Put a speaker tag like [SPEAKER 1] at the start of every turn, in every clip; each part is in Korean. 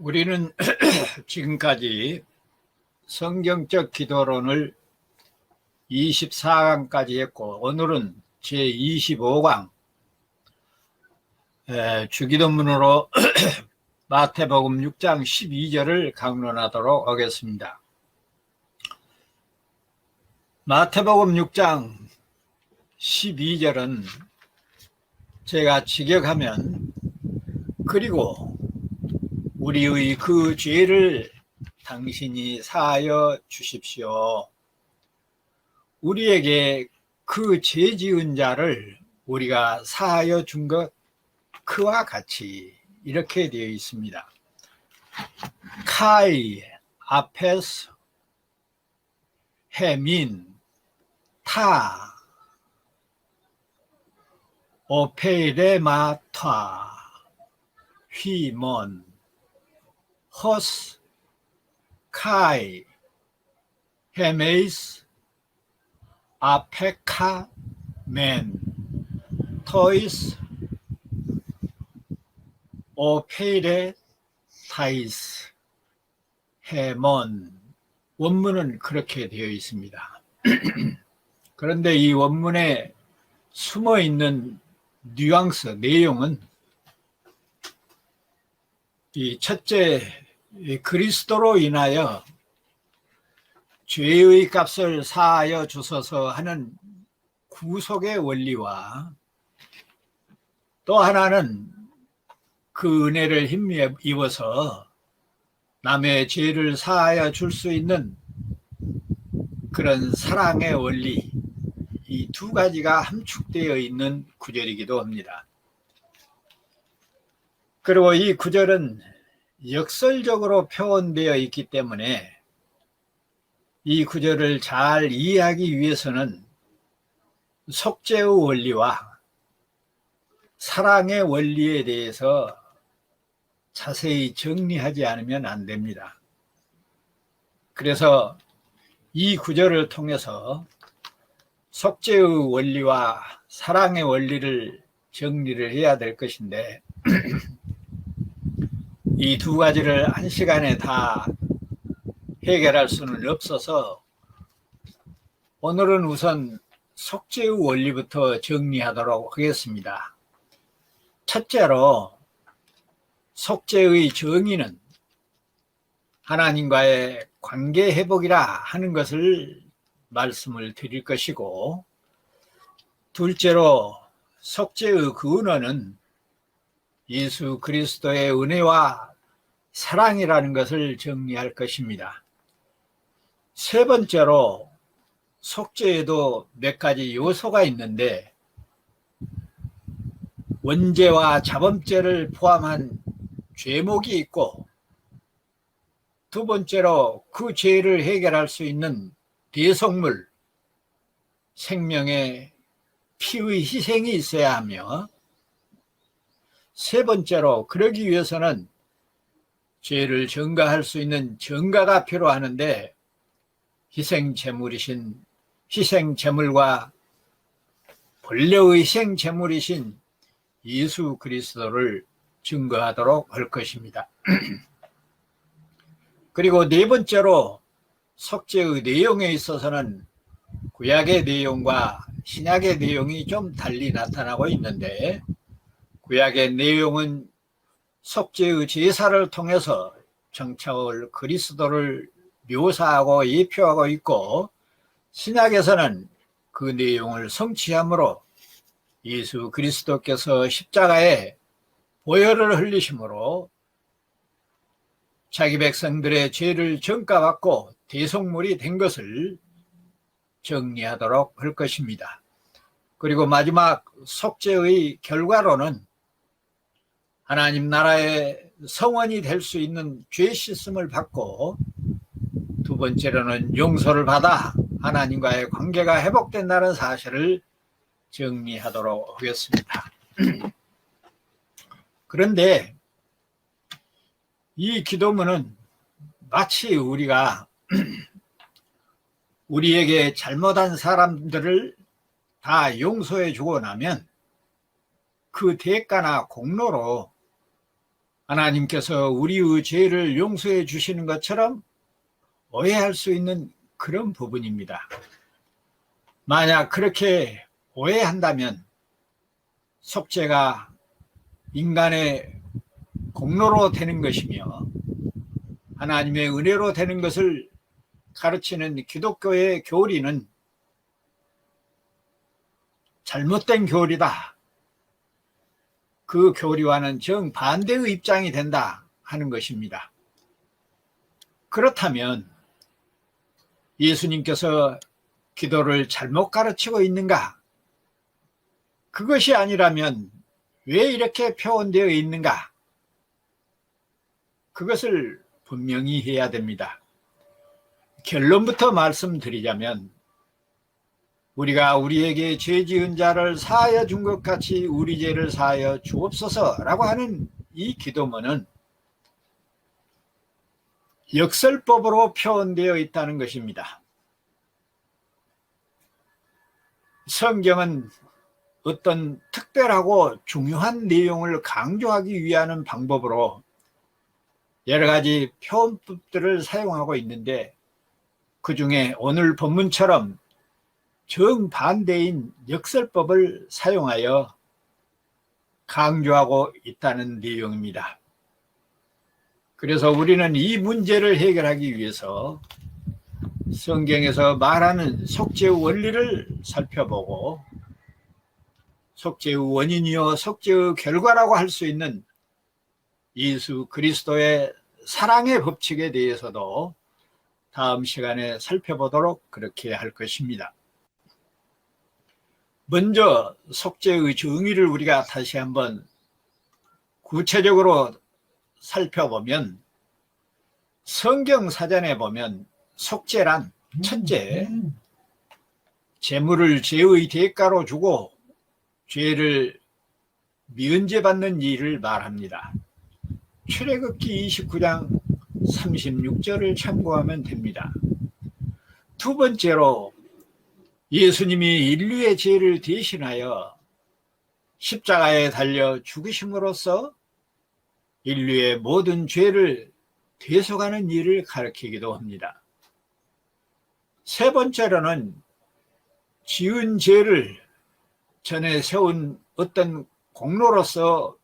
[SPEAKER 1] 우리는 지금까지 성경적 기도론을 24강까지 했고, 오늘은 제25강 주기도문으로 마태복음 6장 12절을 강론하도록 하겠습니다. 마태복음 6장 12절은 제가 직역하면, 그리고 우리의 그 죄를 당신이 사하여 주십시오. 우리에게 그 죄 지은 자를 우리가 사하여 준 것 그와 같이, 이렇게 되어 있습니다. 카이 아페스 헤민 타 오페레마타 휘먼 호스 카이 헤메이스 아페카 맨 토이스 오페레 타이스 헤먼. 원문은 그렇게 되어 있습니다. 그런데 이 원문에 숨어 있는 뉘앙스, 내용은, 이 첫째, 그리스도로 인하여 죄의 값을 사하여 주소서 하는 구속의 원리와, 또 하나는 그 은혜를 힘입어서 남의 죄를 사하여 줄 수 있는 그런 사랑의 원리, 이 두 가지가 함축되어 있는 구절이기도 합니다. 그리고 이 구절은 역설적으로 표현되어 있기 때문에 이 구절을 잘 이해하기 위해서는 속죄의 원리와 사랑의 원리에 대해서 자세히 정리하지 않으면 안 됩니다. 그래서 이 구절을 통해서 속죄의 원리와 사랑의 원리를 정리를 해야 될 것인데, 이 두 가지를 한 시간에 다 해결할 수는 없어서 오늘은 우선 속죄의 원리부터 정리하도록 하겠습니다. 첫째로, 속죄의 정의는 하나님과의 관계 회복이라 하는 것을 말씀을 드릴 것이고, 둘째로 속죄의 근원은 예수 그리스도의 은혜와 사랑이라는 것을 정리할 것입니다. 세 번째로, 속죄에도 몇 가지 요소가 있는데 원죄와 자범죄를 포함한 죄목이 있고, 두 번째로 그 죄를 해결할 수 있는 대속물, 생명의 피의 희생이 있어야 하며, 세 번째로 그러기 위해서는 죄를 전가할 수 있는 전가가 필요하는데, 희생제물과 본래의 희생제물이신 예수 그리스도를 증거하도록 할 것입니다. 그리고 네 번째로, 속죄의 내용에 있어서는 구약의 내용과 신약의 내용이 좀 달리 나타나고 있는데, 구약의 내용은 속죄의 제사를 통해서 정착을 그리스도를 묘사하고 예표하고 있고, 신약에서는 그 내용을 성취함으로 예수 그리스도께서 십자가에 보혈을 흘리심으로 자기 백성들의 죄를 전가받고 대속물이 된 것을 정리하도록 할 것입니다. 그리고 마지막 속죄의 결과로는 하나님 나라의 성원이 될 수 있는 죄 씻음을 받고, 두 번째로는 용서를 받아 하나님과의 관계가 회복된다는 사실을 정리하도록 하겠습니다. 그런데 이 기도문은 마치 우리가 우리에게 잘못한 사람들을 다 용서해 주고 나면 그 대가나 공로로 하나님께서 우리의 죄를 용서해 주시는 것처럼 오해할 수 있는 그런 부분입니다. 만약 그렇게 오해한다면 속죄가 인간의 공로로 되는 것이며 하나님의 은혜로 되는 것을 가르치는 기독교의 교리는 잘못된 교리다. 그 교리와는 정반대의 입장이 된다 하는 것입니다. 그렇다면 예수님께서 기도를 잘못 가르치고 있는가? 그것이 아니라면 왜 이렇게 표현되어 있는가? 그것을 분명히 해야 됩니다. 결론부터 말씀드리자면 우리가 우리에게 죄 지은 자를 사하여 준 것 같이 우리 죄를 사하여 주옵소서라고 하는 이 기도문은 역설법으로 표현되어 있다는 것입니다. 성경은 어떤 특별하고 중요한 내용을 강조하기 위한 방법으로 여러 가지 표현법들을 사용하고 있는데 그 중에 오늘 본문처럼 정반대인 역설법을 사용하여 강조하고 있다는 내용입니다. 그래서 우리는 이 문제를 해결하기 위해서 성경에서 말하는 속죄의 원리를 살펴보고 속죄의 원인이요 속죄의 결과라고 할 수 있는 예수 그리스도의 사랑의 법칙에 대해서도 다음 시간에 살펴보도록 그렇게 할 것입니다. 먼저 속죄의 정의를 우리가 다시 한번 구체적으로 살펴보면 성경 사전에 보면 속죄란 첫째, 재물을 죄의 대가로 주고 죄를 면제받는 일을 말합니다. 출애굽기 29장 36절을 참고하면 됩니다. 두 번째로 예수님이 인류의 죄를 대신하여 십자가에 달려 죽으심으로써 인류의 모든 죄를 대속하는 일을 가리키기도 합니다. 세 번째로는 지은 죄를 전에 세운 어떤 공로로서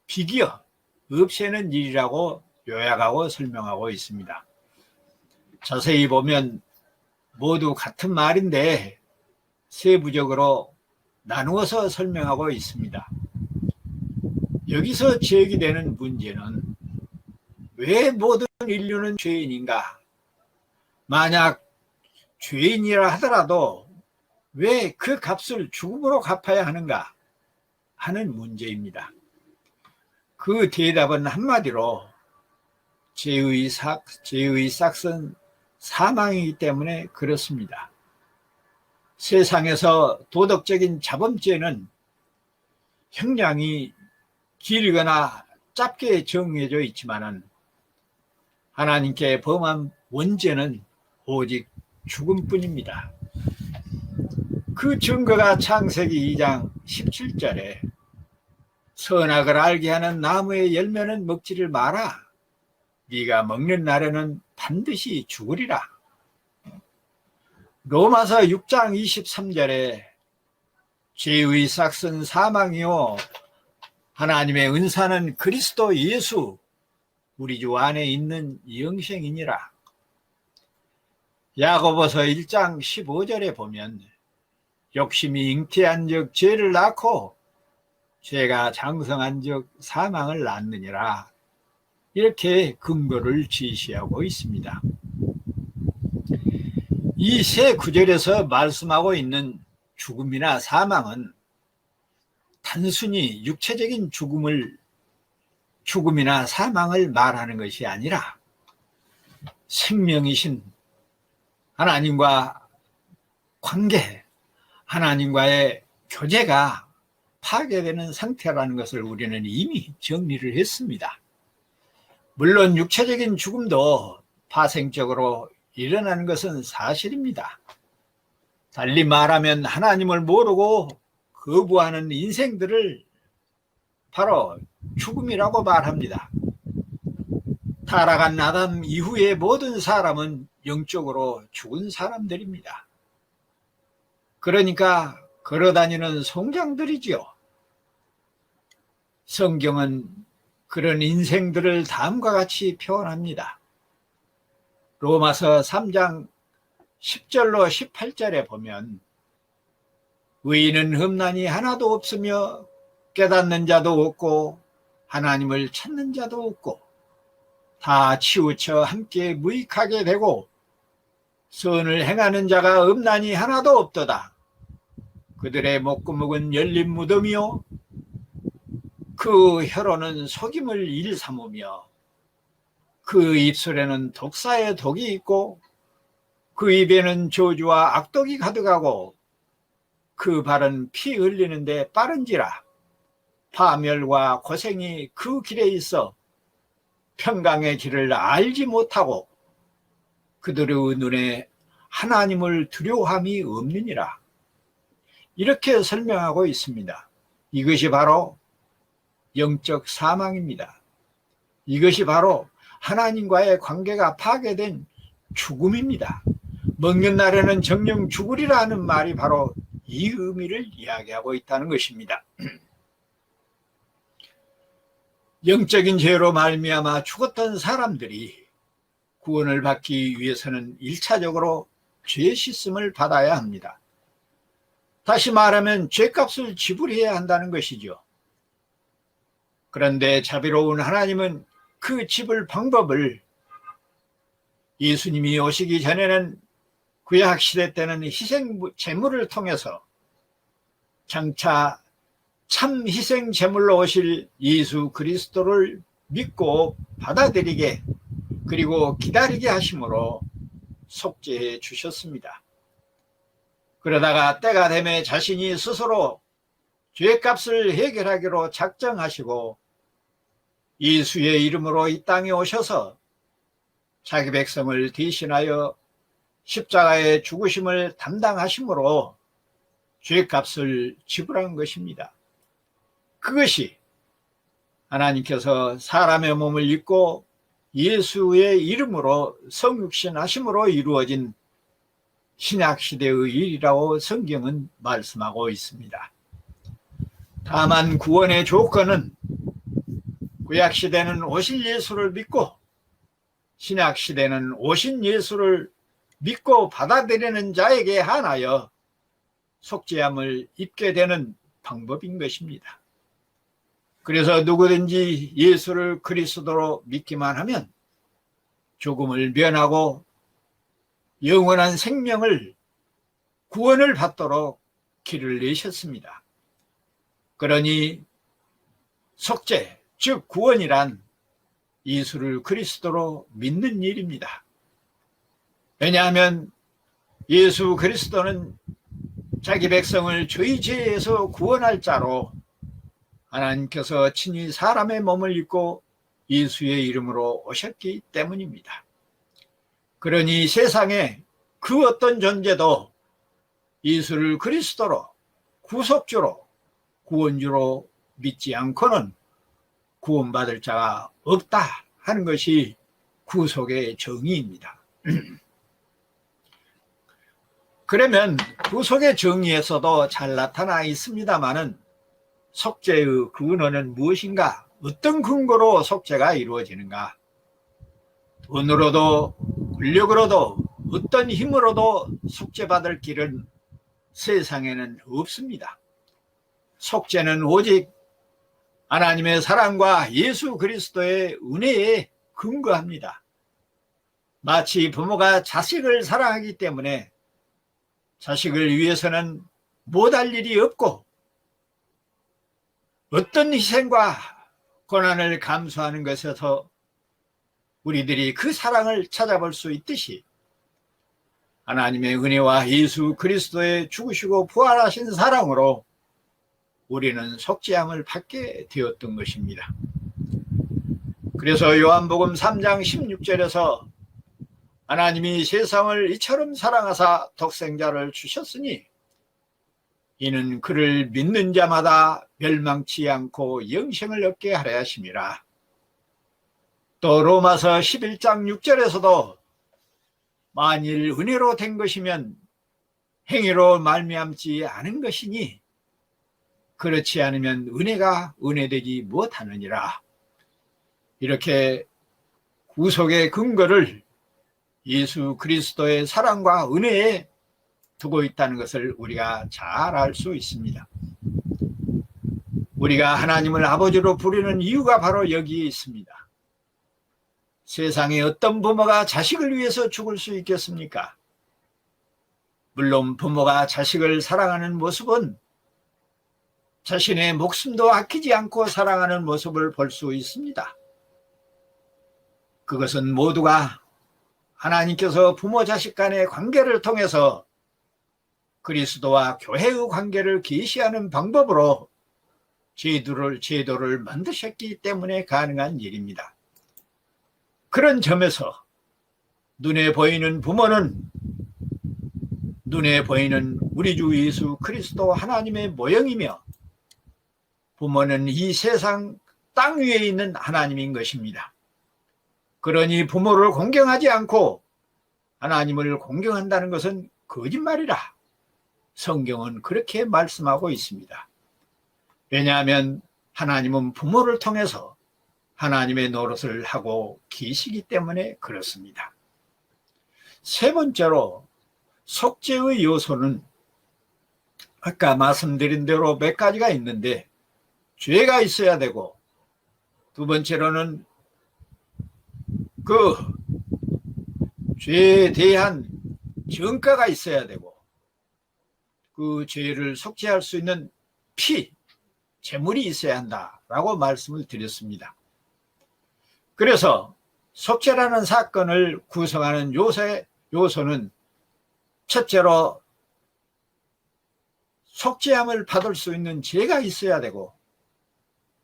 [SPEAKER 1] 비겨 없애는 일이라고 요약하고 설명하고 있습니다. 자세히 보면 모두 같은 말인데 세부적으로 나누어서 설명하고 있습니다. 여기서 제기되는 문제는 왜 모든 인류는 죄인인가? 만약 죄인이라 하더라도 왜 그 값을 죽음으로 갚아야 하는가 하는 문제입니다. 그 대답은 한마디로 죄의 삭은 사망이기 때문에 그렇습니다. 세상에서 도덕적인 자범죄는 형량이 길거나 짧게 정해져 있지만은 하나님께 범한 원죄는 오직 죽음뿐입니다. 그 증거가 창세기 2장 17절에 선악을 알게 하는 나무의 열매는 먹지를 마라. 네가 먹는 날에는 반드시 죽으리라. 로마서 6장 23절에 죄의 삭은 사망이요 하나님의 은사는 그리스도 예수 우리 주 안에 있는 영생이니라. 야고보서 1장 15절에 보면 욕심이 잉태한 적 죄를 낳고 죄가 장성한 적 사망을 낳느니라. 이렇게 근거를 제시하고 있습니다. 이 세 구절에서 말씀하고 있는 죽음이나 사망은 단순히 육체적인 죽음이나 사망을 말하는 것이 아니라 생명이신 하나님과 관계, 하나님과의 교제가 파괴되는 상태라는 것을 우리는 이미 정리를 했습니다. 물론 육체적인 죽음도 파생적으로 일어나는 것은 사실입니다. 달리 말하면 하나님을 모르고 거부하는 인생들을 바로 죽음이라고 말합니다. 타락한 아담 이후의 모든 사람은 영적으로 죽은 사람들입니다. 그러니까 걸어다니는 송장들이지요. 성경은 그런 인생들을 다음과 같이 표현합니다. 로마서 3장 10절로 18절에 보면 의인은 흠난이 하나도 없으며 깨닫는 자도 없고 하나님을 찾는 자도 없고 다 치우쳐 함께 무익하게 되고 선을 행하는 자가 없나니 하나도 없도다. 그들의 목구멍은 열린 무덤이요 그 혀로는 속임을 일삼으며 그 입술에는 독사의 독이 있고 그 입에는 저주와 악독이 가득하고 그 발은 피 흘리는데 빠른지라 파멸과 고생이 그 길에 있어 평강의 길을 알지 못하고 그들의 눈에 하나님을 두려워함이 없느니라. 이렇게 설명하고 있습니다. 이것이 바로 영적 사망입니다. 이것이 바로 하나님과의 관계가 파괴된 죽음입니다. 먹는 날에는 정령 죽으리라 하는 말이 바로 이 의미를 이야기하고 있다는 것입니다. 영적인 죄로 말미암아 죽었던 사람들이 구원을 받기 위해서는 1차적으로 죄 씻음을 받아야 합니다. 다시 말하면 죄값을 지불해야 한다는 것이죠. 그런데 자비로운 하나님은 그 지불 방법을 예수님이 오시기 전에는 구약시대 때는 희생 제물을 통해서 장차 참 희생 제물로 오실 예수 그리스도를 믿고 받아들이게 그리고 기다리게 하심으로 속죄해 주셨습니다. 그러다가 때가 되매 자신이 스스로 죄값을 해결하기로 작정하시고 예수의 이름으로 이 땅에 오셔서 자기 백성을 대신하여 십자가의 죽으심을 담당하심으로 죄값을 지불한 것입니다. 그것이 하나님께서 사람의 몸을 입고 예수의 이름으로 성육신하심으로 이루어진 신약시대의 일이라고 성경은 말씀하고 있습니다. 다만 구원의 조건은 구약시대는 오실 예수를 믿고 신약시대는 오신 예수를 믿고 받아들이는 자에게 한하여 속죄함을 입게 되는 방법인 것입니다. 그래서 누구든지 예수를 그리스도로 믿기만 하면 죽음을 면하고 영원한 생명을 구원을 받도록 길을 내셨습니다. 그러니 속죄, 즉 구원이란 예수를 그리스도로 믿는 일입니다. 왜냐하면 예수 그리스도는 자기 백성을 저희 죄에서 구원할 자로 하나님께서 친히 사람의 몸을 입고 예수의 이름으로 오셨기 때문입니다. 그러니 세상에 그 어떤 존재도 예수를 그리스도로 구속주로 구원주로 믿지 않고는 구원받을 자가 없다 하는 것이 구속의 정의입니다. 그러면 구속의 정의에서도 잘 나타나 있습니다마는 속죄의 근원은 무엇인가? 어떤 근거로 속죄가 이루어지는가? 돈으로도 권력으로도 어떤 힘으로도 속죄받을 길은 세상에는 없습니다. 속죄는 오직 하나님의 사랑과 예수 그리스도의 은혜에 근거합니다. 마치 부모가 자식을 사랑하기 때문에 자식을 위해서는 못할 일이 없고 어떤 희생과 고난을 감수하는 것에서 우리들이 그 사랑을 찾아볼 수 있듯이 하나님의 은혜와 예수 그리스도의 죽으시고 부활하신 사랑으로 우리는 속죄함을 받게 되었던 것입니다. 그래서 요한복음 3장 16절에서 하나님이 세상을 이처럼 사랑하사 독생자를 주셨으니 이는 그를 믿는 자마다 멸망치 않고 영생을 얻게 하려 하심이라. 또 로마서 11장 6절에서도 만일 은혜로 된 것이면 행위로 말미암지 않은 것이니 그렇지 않으면 은혜가 은혜되지 못하느니라. 이렇게 구속의 근거를 예수 그리스도의 사랑과 은혜에 두고 있다는 것을 우리가 잘 알 수 있습니다. 우리가 하나님을 아버지로 부르는 이유가 바로 여기에 있습니다. 세상에 어떤 부모가 자식을 위해서 죽을 수 있겠습니까? 물론 부모가 자식을 사랑하는 모습은 자신의 목숨도 아끼지 않고 사랑하는 모습을 볼 수 있습니다. 그것은 모두가 하나님께서 부모 자식 간의 관계를 통해서 그리스도와 교회의 관계를 계시하는 방법으로 제도를 만드셨기 때문에 가능한 일입니다. 그런 점에서 눈에 보이는 부모는 눈에 보이는 우리 주 예수 그리스도 하나님의 모형이며 부모는 이 세상 땅 위에 있는 하나님인 것입니다. 그러니 부모를 공경하지 않고 하나님을 공경한다는 것은 거짓말이라 성경은 그렇게 말씀하고 있습니다. 왜냐하면 하나님은 부모를 통해서 하나님의 노릇을 하고 계시기 때문에 그렇습니다. 세 번째로 속죄의 요소는 아까 말씀드린 대로 몇 가지가 있는데 죄가 있어야 되고, 두 번째로는 그 죄에 대한 정가가 있어야 되고, 그 죄를 속죄할 수 있는 피, 제물이 있어야 한다라고 말씀을 드렸습니다. 그래서 속죄라는 사건을 구성하는 요소는 첫째로 속죄함을 받을 수 있는 죄가 있어야 되고,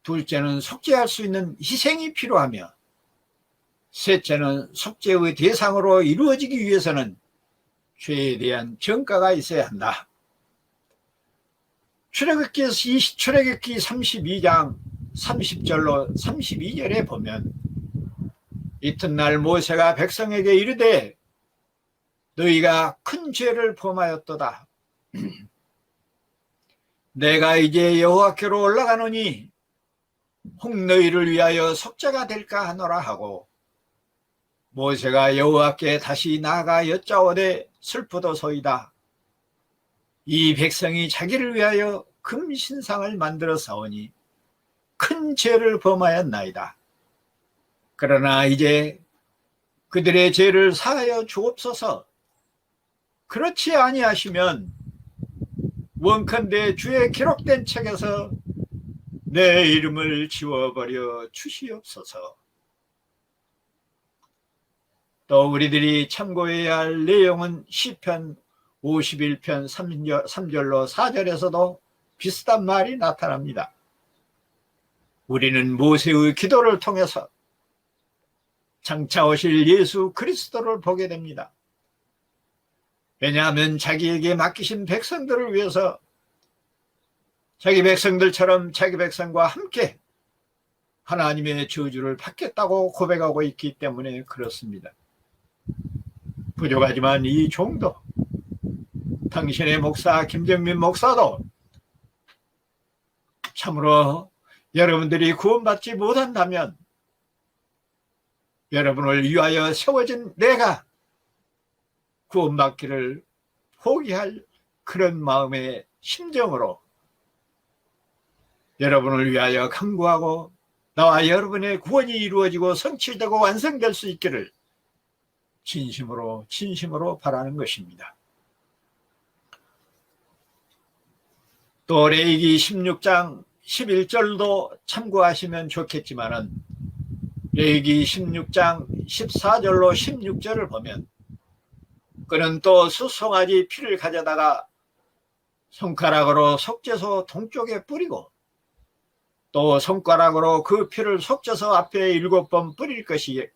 [SPEAKER 1] 둘째는 속죄할 수 있는 희생이 필요하며, 셋째는 속죄의 대상으로 이루어지기 위해서는 죄에 대한 정가가 있어야 한다. 출애굽기 32장 30절로 32절에 보면 이튿날 모세가 백성에게 이르되 너희가 큰 죄를 범하였도다. 내가 이제 여호와께로 올라가노니 혹 너희를 위하여 속죄가 될까 하노라 하고, 모세가 여호와께 다시 나아가 여짜오되 슬프도소이다. 이 백성이 자기를 위하여 금신상을 만들어 싸우니 큰 죄를 범하였나이다. 그러나 이제 그들의 죄를 사하여 주옵소서. 그렇지 아니하시면 원컨대 주의 기록된 책에서 내 이름을 지워버려 주시옵소서. 또 우리들이 참고해야 할 내용은 시편 51편 3절로 4절에서도 비슷한 말이 나타납니다. 우리는 모세의 기도를 통해서 장차 오실 예수 그리스도를 보게 됩니다. 왜냐하면 자기에게 맡기신 백성들을 위해서 자기 백성들처럼 자기 백성과 함께 하나님의 저주를 받겠다고 고백하고 있기 때문에 그렇습니다. 부족하지만 이 종도, 당신의 목사 김정민 목사도 참으로 여러분들이 구원받지 못한다면 여러분을 위하여 세워진 내가 구원받기를 포기할 그런 마음의 심정으로 여러분을 위하여 간구하고 나와 여러분의 구원이 이루어지고 성취되고 완성될 수 있기를 진심으로 바라는 것입니다. 또 레위기 16장 11절도 참고하시면 좋겠지만은 레위기 16장 14절로 16절을 보면 그는 또 수송아지 피를 가져다가 손가락으로 속죄소 동쪽에 뿌리고 또 손가락으로 그 피를 속죄소 앞에 7번 뿌릴 것이,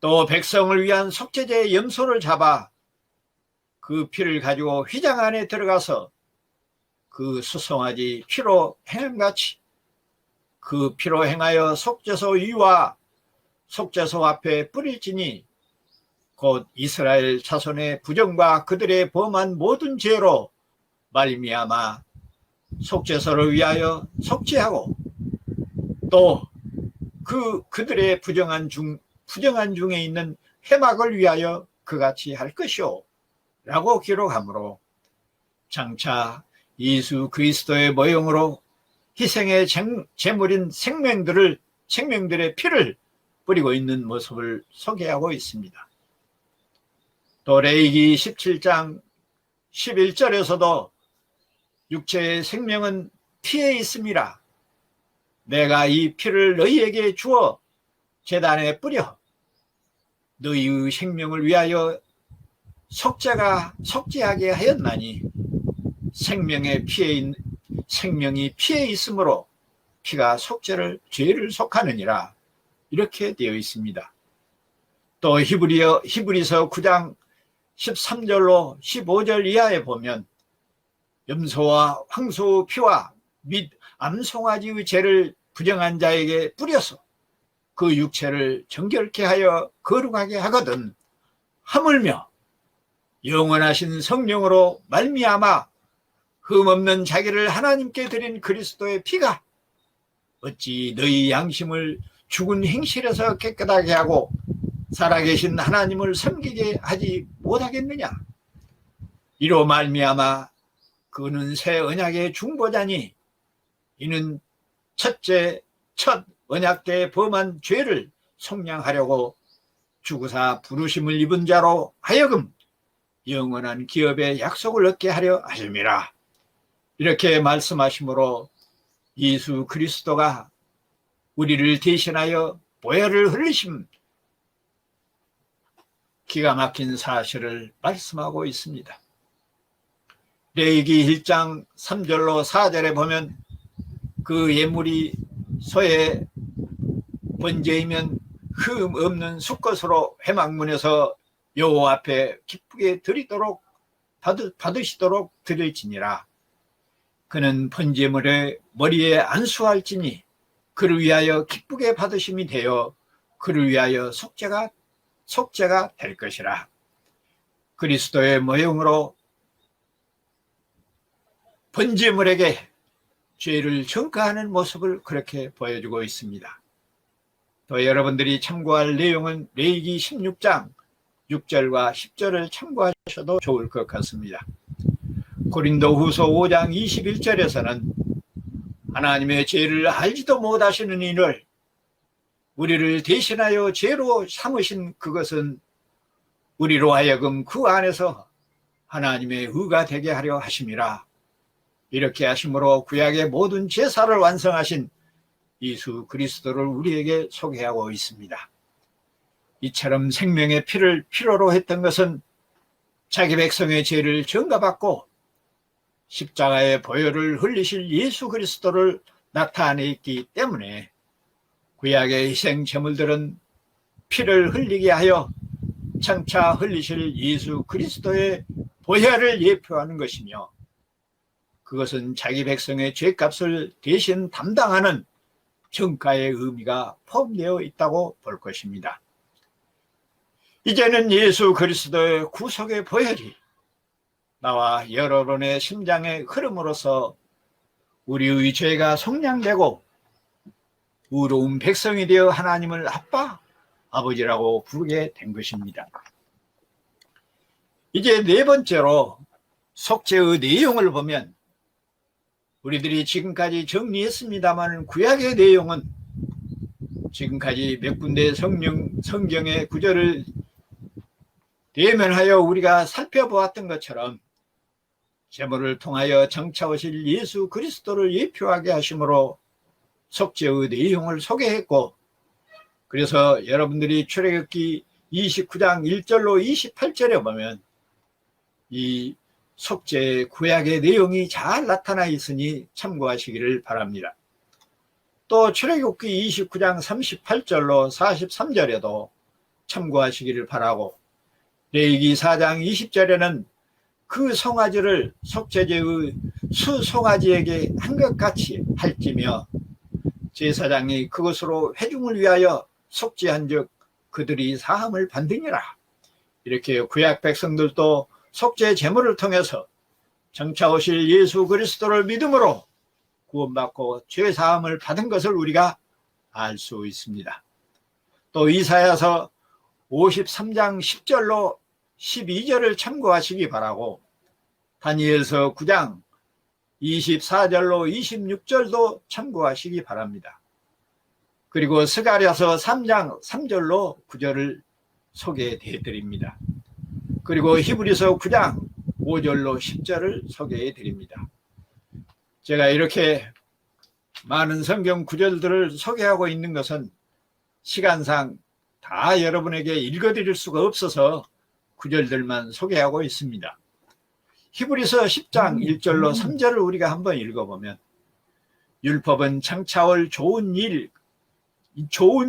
[SPEAKER 1] 또 백성을 위한 속죄제의 염소를 잡아 그 피를 가지고 휘장 안에 들어가서 그 수송아지 피로 행함같이 그 피로 행하여 속죄소 위와 속죄소 앞에 뿌릴지니 곧 이스라엘 자손의 부정과 그들의 범한 모든 죄로 말미암아 속죄소를 위하여 속죄하고 또 그들의 부정한 중에 있는 회막을 위하여 그같이 할 것이오 라고 기록하므로 장차 예수 그리스도의 모형으로 희생의 제물인 생명들의 피를 뿌리고 있는 모습을 소개하고 있습니다. 또 레위기 17장 11절에서도 육체의 생명은 피에 있음이라 내가 이 피를 너희에게 주어 제단에 뿌려 너희의 생명을 위하여 속죄하게 하였나니 생명이 피에 있으므로 피가 죄를 속하느니라 이렇게 되어 있습니다. 또 히브리서 9장 13절로 15절 이하에 보면 염소와 황소 피와 및 암송아지의 죄를 부정한 자에게 뿌려서 그 육체를 정결케 하여 거룩하게 하거든 하물며 영원하신 성령으로 말미암아 흠없는 자기를 하나님께 드린 그리스도의 피가 어찌 너희 양심을 죽은 행실에서 깨끗하게 하고 살아계신 하나님을 섬기게 하지 못하겠느냐. 이로 말미암아 그는 새 언약의 중보자니 이는 첫 언약 때 범한 죄를 속량하려고 주구사 부르심을 입은 자로 하여금 영원한 기업의 약속을 얻게 하려 하심이라. 이렇게 말씀하시므로 예수 그리스도가 우리를 대신하여 보혈을 흘리심 기가 막힌 사실을 말씀하고 있습니다. 레위기 1장 3절로 4절에 보면 그 예물이 소의 번제이면 흠 없는 수것으로 회막문에서 여호와 앞에 기쁘게 받으시도록 드릴지니라. 그는 번제물의 머리에 안수할지니 그를 위하여 기쁘게 받으심이 되어 그를 위하여 속죄가 될 것이라. 그리스도의 모형으로 번제물에게 죄를 전가하는 모습을 그렇게 보여주고 있습니다. 또 여러분들이 참고할 내용은 레위기 16장 6절과 10절을 참고하셔도 좋을 것 같습니다. 고린도후서 5장 21절에서는 하나님의 죄를 알지도 못하시는 이를 우리를 대신하여 죄로 삼으신 그것은 우리로 하여금 그 안에서 하나님의 의가 되게 하려 하심이라. 이렇게 하심으로 구약의 모든 제사를 완성하신 예수 그리스도를 우리에게 소개하고 있습니다. 이처럼 생명의 피를 필요로 했던 것은 자기 백성의 죄를 전가받고 십자가의 보혈을 흘리실 예수 그리스도를 나타내기 때문에 구약의 희생 제물들은 피를 흘리게 하여 장차 흘리실 예수 그리스도의 보혈을 예표하는 것이며 그것은 자기 백성의 죄값을 대신 담당하는 전가의 의미가 포함되어 있다고 볼 것입니다. 이제는 예수 그리스도의 구속의 보혈이 나와 여러분의 심장에 흐름으로써 우리의 죄가 속량되고 의로운 백성이 되어 하나님을 아빠, 아버지라고 부르게 된 것입니다. 이제 네 번째로 속죄의 내용을 보면 우리들이 지금까지 정리했습니다만 구약의 내용은 지금까지 몇 군데 성경의 구절을 대면하여 우리가 살펴보았던 것처럼 제물을 통하여 장차 오실 예수 그리스도를 예표하게 하심으로 속죄의 내용을 소개했고, 그래서 여러분들이 출애굽기 29장 1절로 28절에 보면 이 속죄의 구약의 내용이 잘 나타나 있으니 참고하시기를 바랍니다. 또 출애굽기 29장 38절로 43절에도 참고하시기를 바라고, 레위기 4장 20절에는 그 송아지를 속죄제의 수송아지에게 한 것 같이 할지며 제사장이 그것으로 회중을 위하여 속죄한 즉 그들이 사함을 받으니라. 이렇게 구약 백성들도 속죄 제물을 통해서 장차 오실 예수 그리스도를 믿음으로 구원받고 죄 사함을 받은 것을 우리가 알 수 있습니다. 또 이사야서 53장 10절로 12절을 참고하시기 바라고, 다니엘서 9장 24절로 26절도 참고하시기 바랍니다. 그리고 스가랴서 3장 3절로 9절을 소개해 드립니다. 그리고 히브리서 9장 5절로 10절을 소개해 드립니다. 제가 이렇게 많은 성경 구절들을 소개하고 있는 것은 시간상 다 여러분에게 읽어드릴 수가 없어서 구절들만 소개하고 있습니다. 히브리서 10장 1절로 3절을 우리가 한번 읽어보면, 율법은 장차올 좋은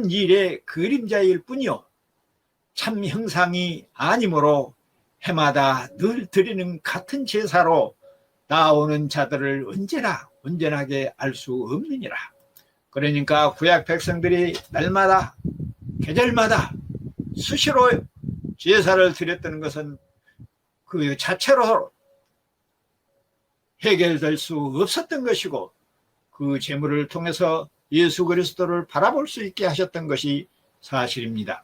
[SPEAKER 1] 일의 그림자일 뿐이요 참 형상이 아니므로 해마다 늘 드리는 같은 제사로 나오는 자들을 온전하게 알 수 없느니라. 그러니까 구약 백성들이 날마다 계절마다 수시로 제사를 드렸다는 것은 그 자체로 해결될 수 없었던 것이고, 그 제물을 통해서 예수 그리스도를 바라볼 수 있게 하셨던 것이 사실입니다.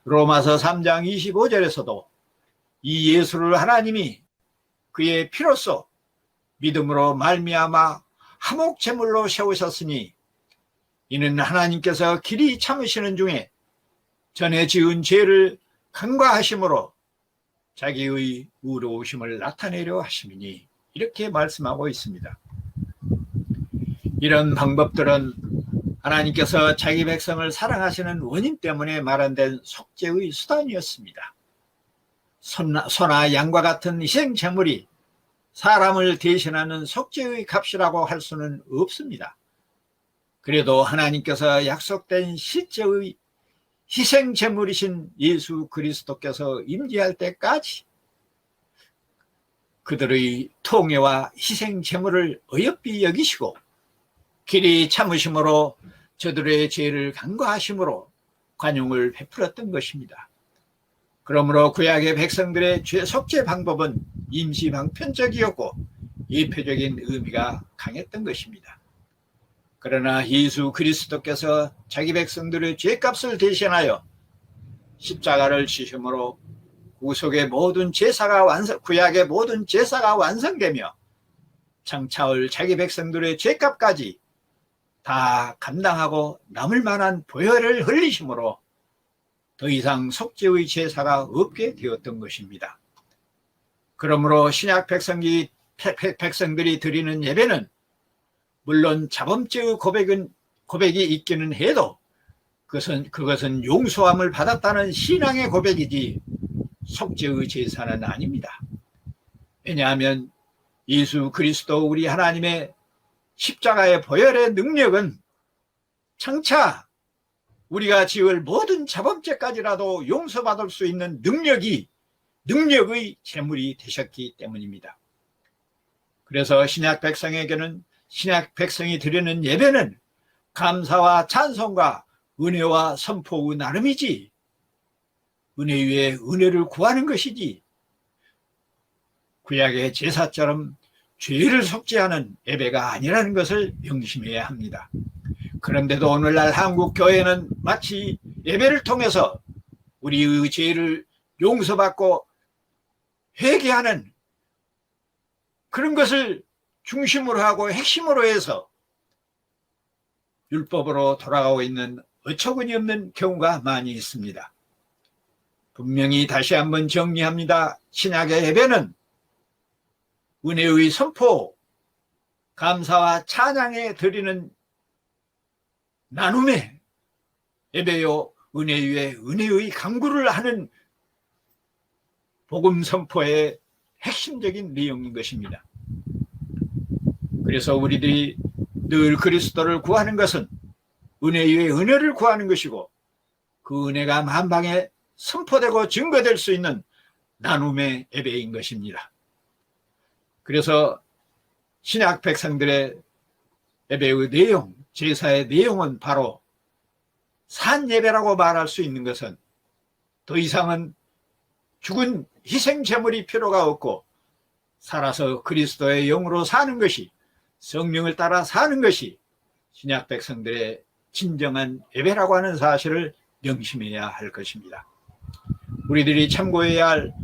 [SPEAKER 1] 로마서 3장 25절에서도 이 예수를 하나님이 그의 피로써 믿음으로 말미암아 화목 제물로 세우셨으니 이는 하나님께서 길이 참으시는 중에 전에 지은 죄를 간과하심으로 자기의 의로우심을 나타내려 하심이니, 이렇게 말씀하고 있습니다. 이런 방법들은 하나님께서 자기 백성을 사랑하시는 원인 때문에 마련된 속죄의 수단이었습니다. 소나 양과 같은 희생 제물이 사람을 대신하는 속죄의 값이라고 할 수는 없습니다. 그래도 하나님께서 약속된 실제의 희생 제물이신 예수 그리스도께서 임재할 때까지 그들의 통회와 희생 제물을 어여삐 여기시고 길이 참으심으로 저들의 죄를 간과하심으로 관용을 베풀었던 것입니다. 그러므로 구약의 백성들의 죄 속죄 방법은 임시 방편적이었고 예표적인 의미가 강했던 것입니다. 그러나 예수 그리스도께서 자기 백성들의 죄값을 대신하여 십자가를 지심으로 구약의 모든 제사가 완성되며 장차올 자기 백성들의 죄값까지 다 감당하고 남을 만한 보혈을 흘리심으로 더 이상 속죄의 제사가 없게 되었던 것입니다. 그러므로 신약 백성들이 드리는 예배는 물론 자범죄의 고백이 있기는 해도 그것은 용서함을 받았다는 신앙의 고백이지 속죄의 제사는 아닙니다. 왜냐하면 예수 그리스도 우리 하나님의 십자가의 보혈의 능력은 장차 우리가 지을 모든 자범죄까지라도 용서받을 수 있는 능력의 제물이 되셨기 때문입니다. 그래서 신약 백성이 드리는 예배는 감사와 찬송과 은혜와 선포의 나름이지, 은혜 위에 은혜를 구하는 것이지, 구약의 제사처럼 죄를 속죄하는 예배가 아니라는 것을 명심해야 합니다. 그런데도 오늘날 한국 교회는 마치 예배를 통해서 우리의 죄를 용서받고 회개하는 그런 것을 중심으로 하고 핵심으로 해서 율법으로 돌아가고 있는 어처구니 없는 경우가 많이 있습니다. 분명히 다시 한번 정리합니다. 신약의 예배는 은혜의 선포, 감사와 찬양에 드리는 나눔의 예배요, 은혜 위에 은혜의 강구를 하는 복음 선포의 핵심적인 내용인 것입니다. 그래서 우리들이 늘 그리스도를 구하는 것은 은혜 위에 은혜를 구하는 것이고, 그 은혜가 만방에 선포되고 증거될 수 있는 나눔의 예배인 것입니다. 그래서 신약 백성들의 예배의 내용, 제사의 내용은 바로 산 예배라고 말할 수 있는 것은 더 이상은 죽은 희생 제물이 필요가 없고 살아서 그리스도의 영으로 사는 것이, 성령을 따라 사는 것이 신약 백성들의 진정한 예배라고 하는 사실을 명심해야 할 것입니다. 우리들이 참고해야 할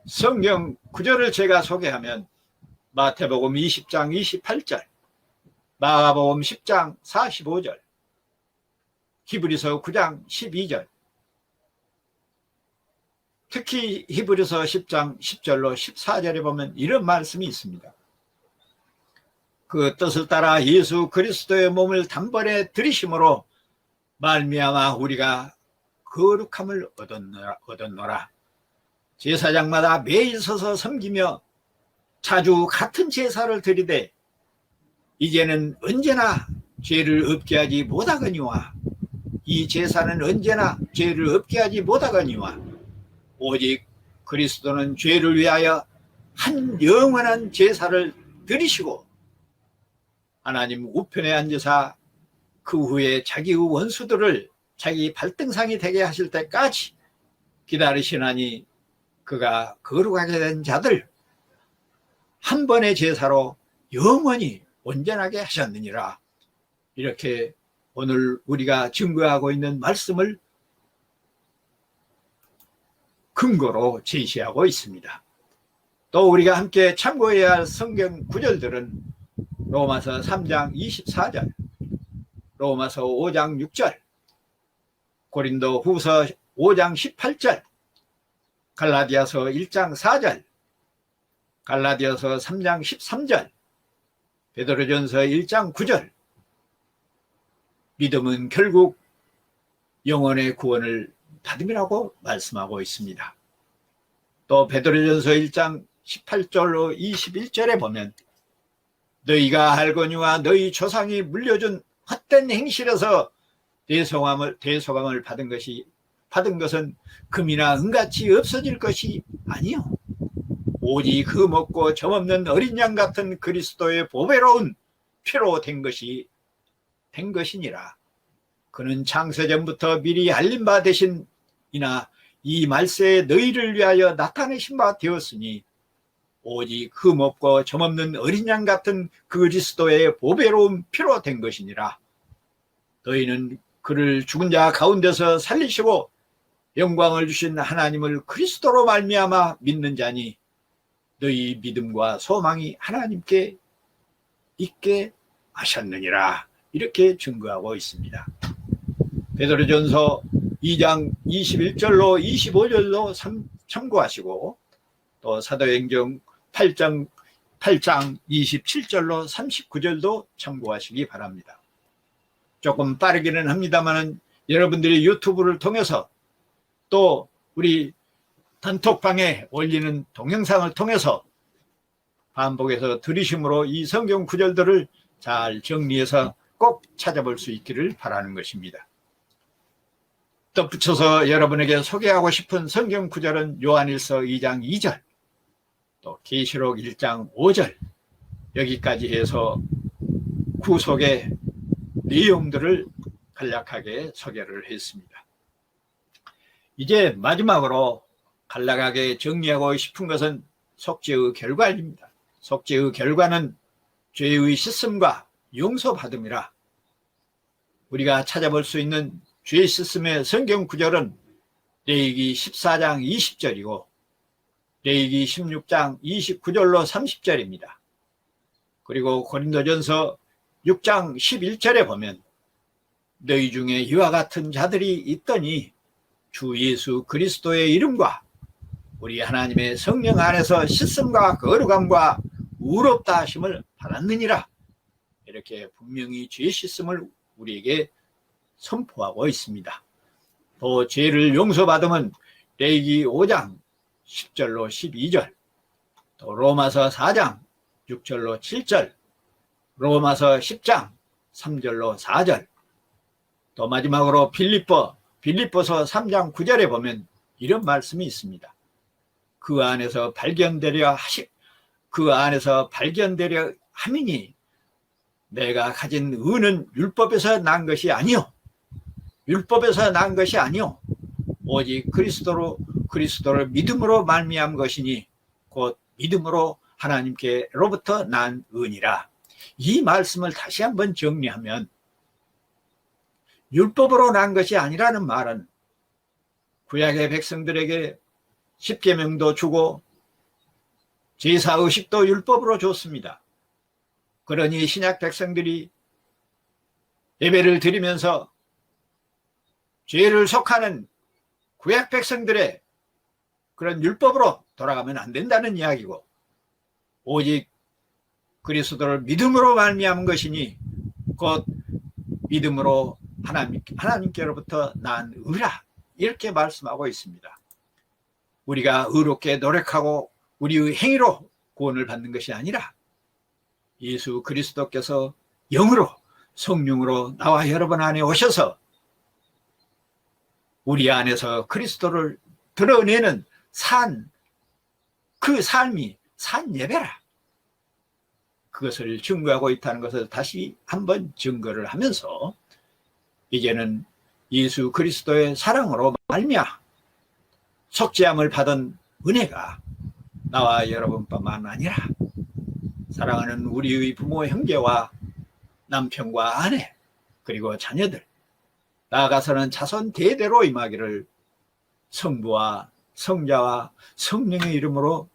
[SPEAKER 1] 성경 구절을 제가 소개하면 마태복음 20장 28절, 마가복음 10장 45절, 히브리서 9장 12절, 특히 히브리서 10장 10절로 14절에 보면 이런 말씀이 있습니다. 그 뜻을 따라 예수 그리스도의 몸을 단번에 들이심으로 말미암아 우리가 거룩함을 얻었노라. 제사장마다 매일 서서 섬기며 자주 같은 제사를 드리되 이제는 언제나 죄를 없게 하지 못하거니와, 이 제사는 언제나 죄를 없게 하지 못하거니와 오직 그리스도는 죄를 위하여 한 영원한 제사를 드리시고 하나님 우편에 앉으사 그 후에 자기의 원수들을 자기 발등상이 되게 하실 때까지 기다리시나니 그가 거룩하게 된 자들 한 번의 제사로 영원히 온전하게 하셨느니라. 이렇게 오늘 우리가 증거하고 있는 말씀을 근거로 제시하고 있습니다. 또 우리가 함께 참고해야 할 성경 구절들은 로마서 3장 24절, 로마서 5장 6절, 고린도 후서 5장 18절, 갈라디아서 1장 4절, 갈라디아서 3장 13절, 베드로전서 1장 9절. 믿음은 결국 영혼의 구원을 받음이라고 말씀하고 있습니다. 또 베드로전서 1장 18절로 21절에 보면 너희가 알거니와 너희 조상이 물려준 헛된 행실에서 대속함을 받은 것은 금이나 은같이 없어질 것이 아니요 오직 그 먹고 점없는 어린 양 같은 그리스도의 보배로운 피로 된 것이니라. 그는 창세전부터 미리 알린 바 되신이나 이 말세에 너희를 위하여 나타내신 바 되었으니 오직 흠없고 점없는 어린 양 같은 그리스도의 보배로운 피로 된 것이니라. 너희는 그를 죽은 자 가운데서 살리시고 영광을 주신 하나님을 그리스도로 말미암아 믿는 자니 너희 믿음과 소망이 하나님께 있게 하셨느니라. 이렇게 증거하고 있습니다. 베드로전서 2장 21절로 25절로 참고하시고 또 사도행전 8장 27절로 39절도 참고하시기 바랍니다. 조금 빠르기는 합니다만 여러분들이 유튜브를 통해서 또 우리 단톡방에 올리는 동영상을 통해서 반복해서 들으심으로 이 성경 구절들을 잘 정리해서 꼭 찾아볼 수 있기를 바라는 것입니다. 덧붙여서 여러분에게 소개하고 싶은 성경 구절은 요한일서 2장 2절, 또 계시록 1장 5절, 여기까지 해서 구속의 내용들을 간략하게 소개를 했습니다. 이제 마지막으로 간략하게 정리하고 싶은 것은 속죄의 결과입니다. 속죄의 결과는 죄의 씻음과 용서받음이라. 우리가 찾아볼 수 있는 죄 씻음의 성경 구절은 레위기 14장 20절이고 레위기 16장 29절로 30절입니다. 그리고 고린도전서 6장 11절에 보면 너희 중에 이와 같은 자들이 있더니 주 예수 그리스도의 이름과 우리 하나님의 성령 안에서 씻음과 거룩함과 의롭다 하심을 받았느니라. 이렇게 분명히 죄 씻음을 우리에게 선포하고 있습니다. 또 죄를 용서받으면 레위기 5장 10절로 12절, 또 로마서 4장 6절로 7절, 로마서 10장 3절로 4절, 또 마지막으로 빌립보서 3장 9절에 보면 이런 말씀이 있습니다. 그 안에서 발견되려 함이니 내가 가진 의는 율법에서 난 것이 아니요 율법에서 난 것이 아니요 오직 그리스도를 믿음으로 말미암은 것이니 곧 믿음으로 하나님께로부터 난 은이라. 이 말씀을 다시 한번 정리하면 율법으로 난 것이 아니라는 말은 구약의 백성들에게 십계명도 주고 제사의식도 율법으로 줬습니다. 그러니 신약 백성들이 예배를 드리면서 죄를 속하는 구약 백성들의 그런 율법으로 돌아가면 안 된다는 이야기고 오직 그리스도를 믿음으로 말미암은 것이니 곧 믿음으로 하나님께로부터 난 의라 이렇게 말씀하고 있습니다. 우리가 의롭게 노력하고 우리의 행위로 구원을 받는 것이 아니라 예수 그리스도께서 영으로 성령으로 나와 여러분 안에 오셔서 우리 안에서 그리스도를 드러내는 그 삶이 산 예배라. 그것을 증거하고 있다는 것을 다시 한번 증거를 하면서 이제는 예수 그리스도의 사랑으로 말미암아 속죄함을 받은 은혜가 나와 여러분뿐만 아니라 사랑하는 우리의 부모 형제와 남편과 아내 그리고 자녀들 나아가서는 자손 대대로 임하기를 성부와 성자와 성령의 이름으로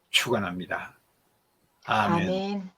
[SPEAKER 1] 축원합니다. 아멘.
[SPEAKER 2] 아멘.